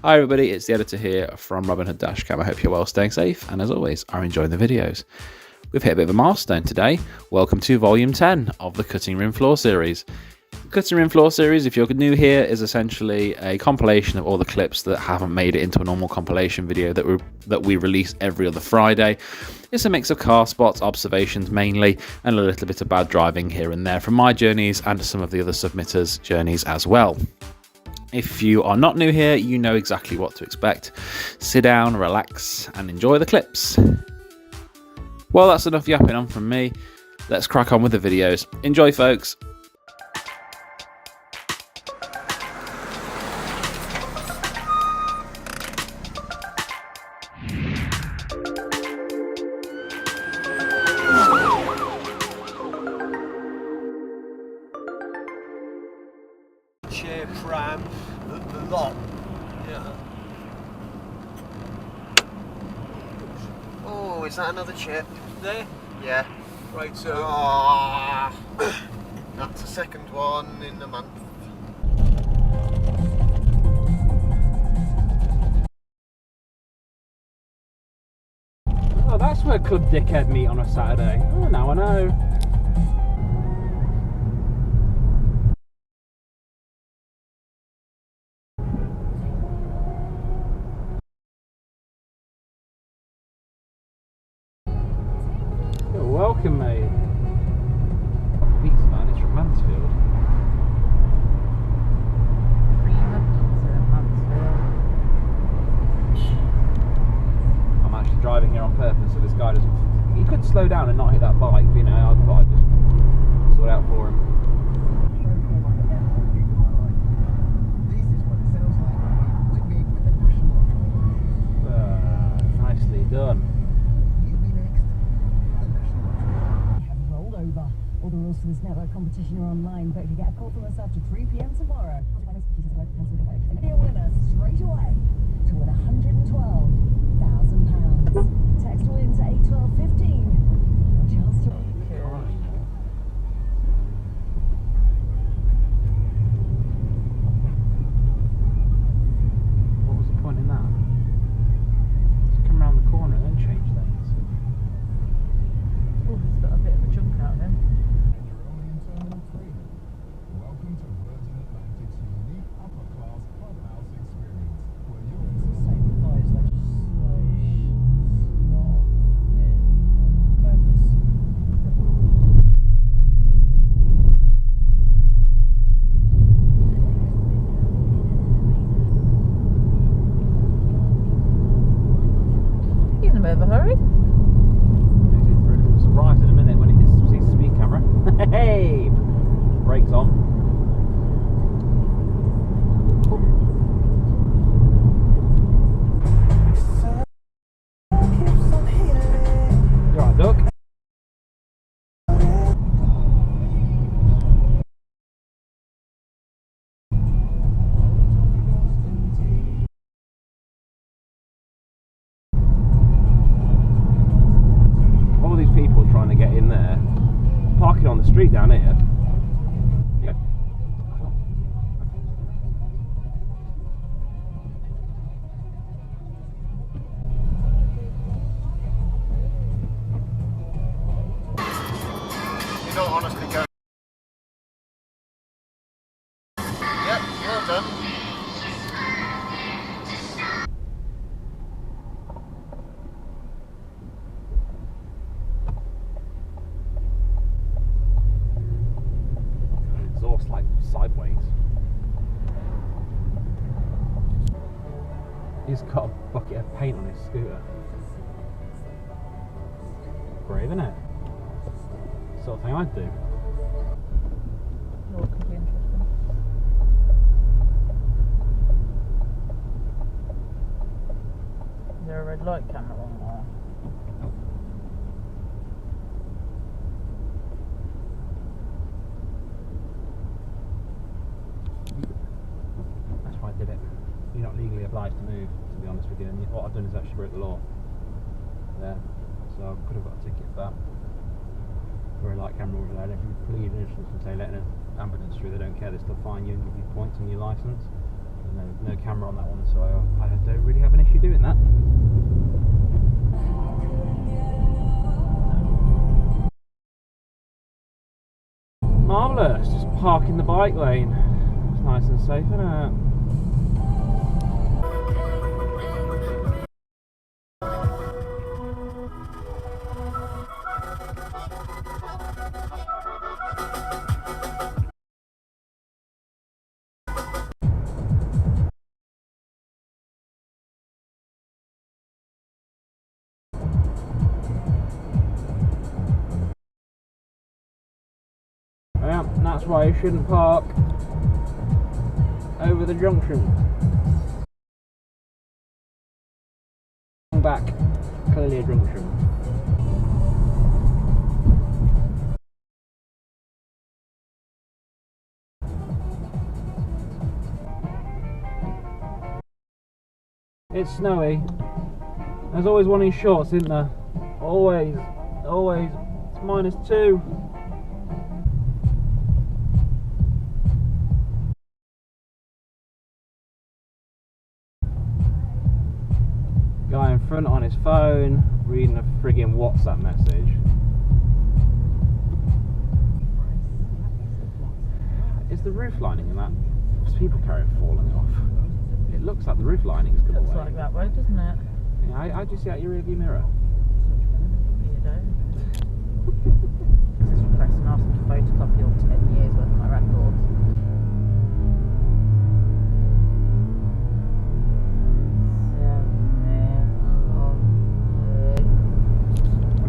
Hi everybody, it's the editor here from robinhooddashcam. I hope you're well, staying safe, and as always, are enjoying the videos. We've hit a bit of a milestone today. Welcome to Volume 10 of the Cutting Room Floor series. The Cutting Room Floor series, if you're new here, is essentially a compilation of all the clips that haven't made it into a normal compilation video that we release every other Friday. It's a mix of car spots, observations mainly, and a little bit of bad driving here and there from my journeys and some of the other submitters' journeys as well. If you are not new here, you know exactly what to expect. Sit down, relax, and enjoy the clips. Well, that's enough yapping on from me. Let's crack on with the videos. Enjoy, folks. Chair, pram, the lot. Yeah. Oh, is that another chip? There? Yeah. Right, so. Oh, that's the second one in the month. Oh, that's where Club Dickhead meet on a Saturday. Oh, now I know. Welcome, mate. Weeks, man, it's from Mansfield. I'm actually driving here on purpose so this guy doesn't. He could slow down and not hit that bike, you know. I thought I'd just sort it out for him. Nicely done. All the rules for this network competition are online, but if you get a call from us after 3 PM tomorrow, be a winner straight away to win £112,000. Text WIN to 81215 for your chance to. What was the point in that? Just come around the corner and then change lanes. Oh, he's got a bit of a chunk out of him. He's in a bit of a hurry. Surprised in a minute when he sees the speed camera. Hey! Brakes on. You alright, Duck? All these people trying to get in there, parking on the street down here. Yeah. You don't honestly go. Yep, well done. Exhaust like sideways. He's got a bucket of paint on his scooter. Brave, isn't it? Sort of thing I'd do. Oh, it could be interesting. Is there a red light camera on there? That's why I did it. You're not legally obliged to move, to be honest with you, and what I've done is actually broke the law there. So I could have got a ticket for that. For a light camera overload. If you plead innocence and say letting an ambulance through, they don't care, they still fine you and give you points on your licence. no camera on that one, so I don't really have an issue doing that. Marvellous, just parking the bike lane. It's nice and safe, isn't it? Yeah, that's why you shouldn't park over the junction. Back, clearly a junction. It's snowy. There's always one in shorts, isn't there? Always, always. It's -2. Guy in front on his phone, reading a friggin' WhatsApp message. Is the roof lining in that people carrier falling off? It looks like the roof lining's come away. Looks like that way, doesn't it? Yeah, how do you see out your rearview mirror? You don't. This is request and ask them to photocopy all 10 years worth of my records.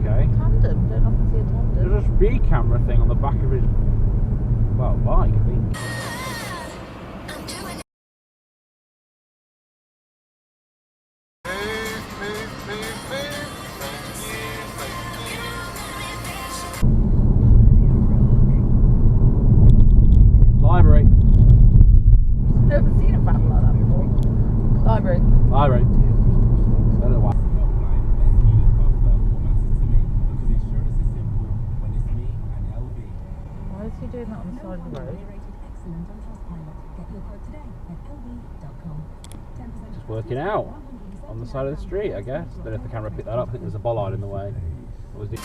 Okay. Tandem, don't often see a tandem. There's a speed camera thing on the back of his, well, bike, I think. Library. Never seen a van like that before. Library. Library. I don't know why. Why is he doing that on the side of the road? Excellent on Trustpilot. Get your quote today at lv.com. 10% Just working out on the side of the street, I guess. Don't know if the camera picked that up. I think there's a bollard in the way. What was the...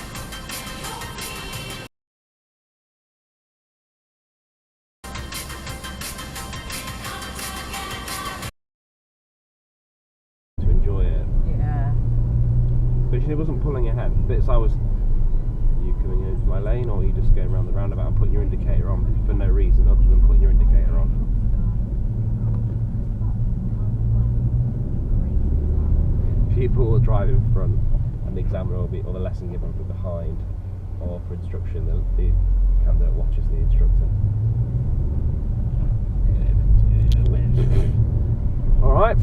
to enjoy it. Yeah. But she wasn't pulling ahead. Bits I was, you coming into my lane, or you just going around the roundabout and putting your indicator on for no reason other than putting your indicator on. People will drive in front, and the examiner will be, or the lesson giver will be behind, or for instruction, the candidate watches the instructor. All right.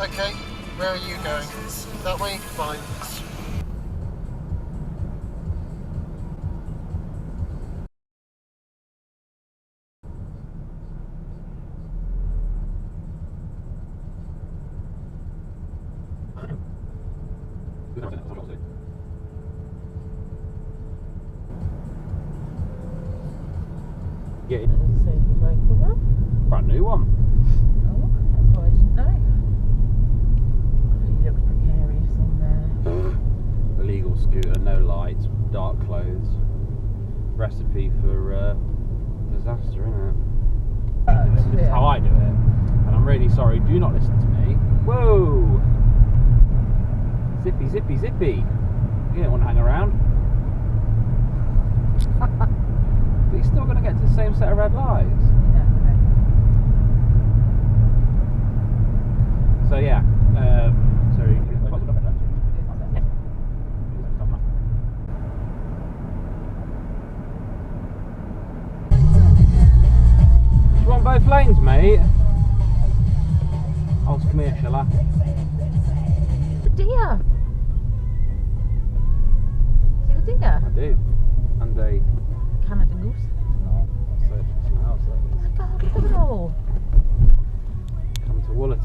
Okay, where are you going? That way? Fine. Yeah, Does it say the local one? brand new one. Oh, that's what I didn't know. He looks precarious on there. Illegal scooter, no lights, dark clothes. Recipe for disaster, isn't it? This is how I do it. And I'm really sorry, do not listen to me. Whoa! Zippy, zippy, zippy. You don't want to hang around. But you're still going to get to the same set of red lights. Yeah, okay. So yeah, sorry. Do you want both lanes, mate? Oh, come here, shall I? The deer! See the deer? I do. And a... Canada goose. No, that's it. Something else, that is. Oh my god, look at them all!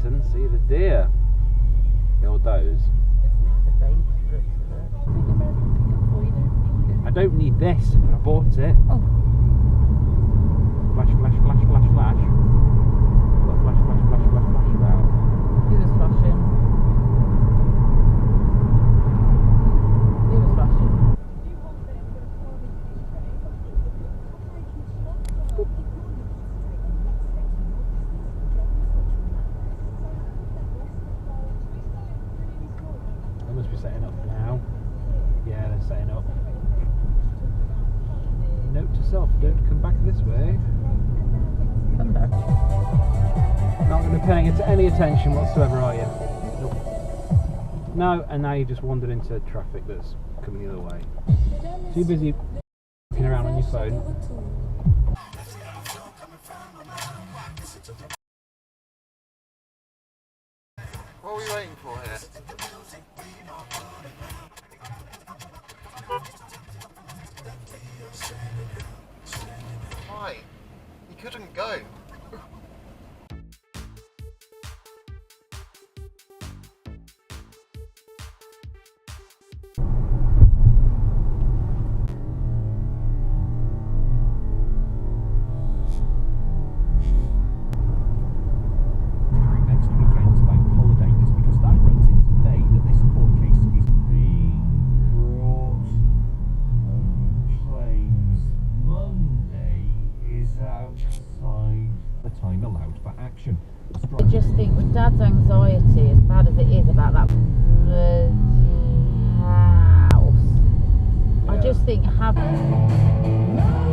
didn't see the deer. The old does. The babe looks at it. I don't need this, but I bought it. Oh. Flash, flash, flash, flash, flash. What flash, flash, flash, flash, flash about? Who was flashing? Who was flashing? They must be setting up now. Yeah, they're setting up. Note to self, don't come back this way. Come back. Not going to be paying any attention whatsoever, are you? Nope. No, and now you've just wandered into traffic that's coming the other way. Too busy looking around on your phone. What are we waiting for here? Why? You couldn't go. Next weekend's bank holiday is because that runs into May that this court case is being brought claims Monday is outside the time allowed for action. I just think with Dad's anxiety, as bad as it is about that bloody house, I just think having